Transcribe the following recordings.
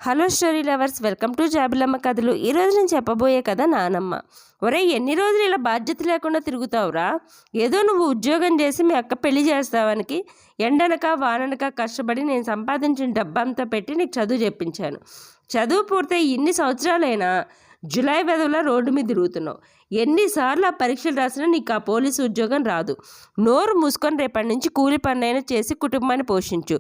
Hello story lovers, welcome to జాబిలమ్మ కథలు. ఈరోజు నేను చెప్పబోయే కథ నానమ్మ. ఒరే, ఎన్ని రోజులు ఇలా బాధ్యత లేకుండా తిరుగుతావురా? ఏదో నువ్వు ఉద్యోగం చేసి మీ అక్క పెళ్లి చేస్తావానికి ఎండనక వాననక కష్టపడి నేను సంపాదించిన డబ్బంతా పెట్టి నీకు చదువు చెప్పించాను. చదువు పూర్తయి ఇన్ని సంవత్సరాలైనా జులై వెదవులా రోడ్డు మీద తిరుగుతున్నావు. ఎన్నిసార్లు ఆ పరీక్షలు రాసినా నీకు ఆ పోలీసు ఉద్యోగం రాదు. నోరు మూసుకొని రేపటి నుంచి కూలి పనైనా చేసి కుటుంబాన్ని పోషించు.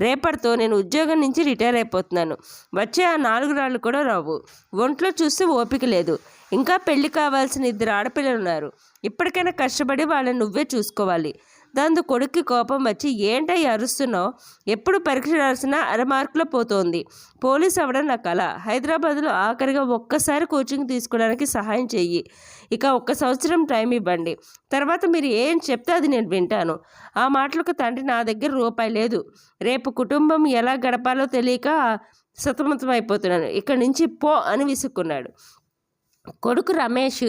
రేపటితో నేను ఉద్యోగం నుంచి రిటైర్ అయిపోతున్నాను. వచ్చే ఆ 4 రాళ్ళు కూడా రావు. ఒంట్లో చూస్తే ఓపిక లేదు. ఇంకా పెళ్లి కావాల్సిన 2 ఆడపిల్లలు ఉన్నారు. ఇప్పటికైనా కష్టపడి వాళ్ళని నువ్వే చూసుకోవాలి. దాంతో కొడుక్కి కోపం వచ్చి, ఏంటయ్య అరుస్తున్నావు? ఎప్పుడు పరీక్ష రాసినా 1/2 మార్కులో పోతోంది. పోలీస్ అవ్వడం నా కల. హైదరాబాద్లో ఆఖరిగా ఒక్కసారి కోచింగ్ తీసుకోవడానికి సహాయం చెయ్యి. ఇక 1 సంవత్సరం టైం ఇవ్వండి. తర్వాత మీరు ఏం చెప్తే అది నేను వింటాను. ఆ మాటలకు తండ్రి, నా దగ్గర రూపాయి లేదు. రేపు కుటుంబం ఎలా గడపాలో తెలియక సతమతం అయిపోతున్నాను. ఇక్కడి నుంచి పో అని విసుక్కున్నాడు. కొడుకు రమేష్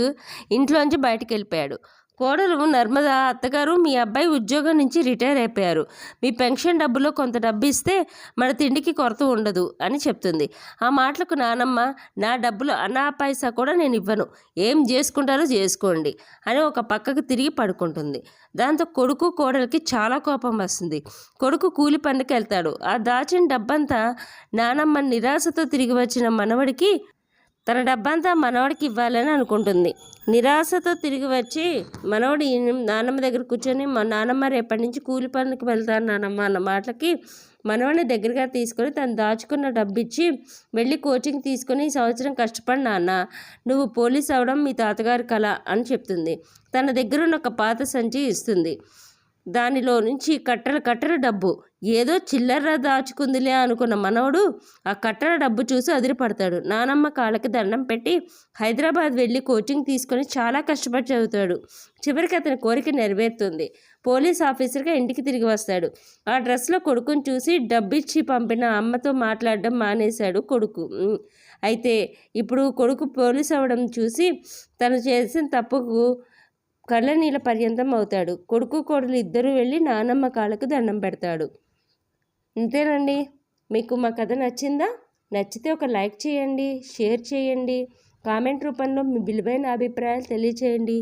ఇంట్లోంచి బయటికి వెళ్ళిపోయాడు. కోడలు నర్మదా, అత్తగారు మీ అబ్బాయి ఉద్యోగం నుంచి రిటైర్ అయిపోయారు. మీ పెన్షన్ డబ్బులో కొంత డబ్బు ఇస్తే మన తిండికి కొరత ఉండదు అని చెప్తుంది. ఆ మాటలకు నానమ్మ, నా డబ్బులు అన్నా పైసా కూడా నేను ఇవ్వను, ఏం చేసుకుంటారో చేసుకోండి అని ఒక పక్కకు తిరిగి పడుకుంటుంది. దాంతో కొడుకు కోడలికి చాలా కోపం వస్తుంది. కొడుకు కూలి పనికి వెళ్తాడు. ఆ దాచిన డబ్బంతా నానమ్మ నిరాశతో తిరిగి వచ్చిన మనవడికి తన డబ్బంతా మనవడికి ఇవ్వాలని అనుకుంటుంది. నిరాశతో తిరిగి వచ్చి మనవడి నానమ్మ దగ్గర కూర్చొని, మా నానమ్మ రేపటి నుంచి కూలి పనికి వెళ్తాను నానమ్మ అన్న మాటలకి మనవడిని దగ్గరగా తీసుకొని తను దాచుకున్న డబ్బు ఇచ్చి, వెళ్ళి కోచింగ్ తీసుకొని ఈ సంవత్సరం కష్టపడి నాన్న, నువ్వు పోలీస్ అవడం మీ తాతగారి కల అని చెప్తుంది. తన దగ్గరున్న ఒక పాత సంచి ఇస్తుంది. దానిలో నుంచి కట్టల డబ్బు. ఏదో చిల్లర దాచుకుందిలే అనుకున్న మనవడు ఆ కట్టల డబ్బు చూసి అదిరిపడతాడు. నానమ్మ కాళ్ళకి దండం పెట్టి హైదరాబాద్ వెళ్ళి కోచింగ్ తీసుకొని చాలా కష్టపడి చదువుతాడు. చివరికి అతని కోరిక నెరవేరుతుంది. పోలీస్ ఆఫీసర్గా ఇంటికి తిరిగి వస్తాడు. ఆ డ్రెస్లో కొడుకుని చూసి డబ్బిచ్చి పంపిన అమ్మతో మాట్లాడడం మానేశాడు కొడుకు. అయితే ఇప్పుడు కొడుకు పోలీస్ అవ్వడం చూసి తను చేసిన తప్పుకు కళ్ళనీళ్ళ పర్యంతం అవుతాడు. కొడుకు కోడలు ఇద్దరూ వెళ్ళి నానమ్మ కాళ్ళకు దండం పెడతాడు. ఇంతేనండి. మీకు మా కథ నచ్చిందా? నచ్చితే ఒక లైక్ చేయండి, షేర్ చేయండి, కామెంట్ రూపంలో మీ విలువైన అభిప్రాయాలు తెలియచేయండి.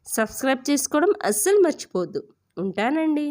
సబ్స్క్రైబ్ చేసుకోవడం అస్సలు మర్చిపోవద్దు. ఉంటానండి.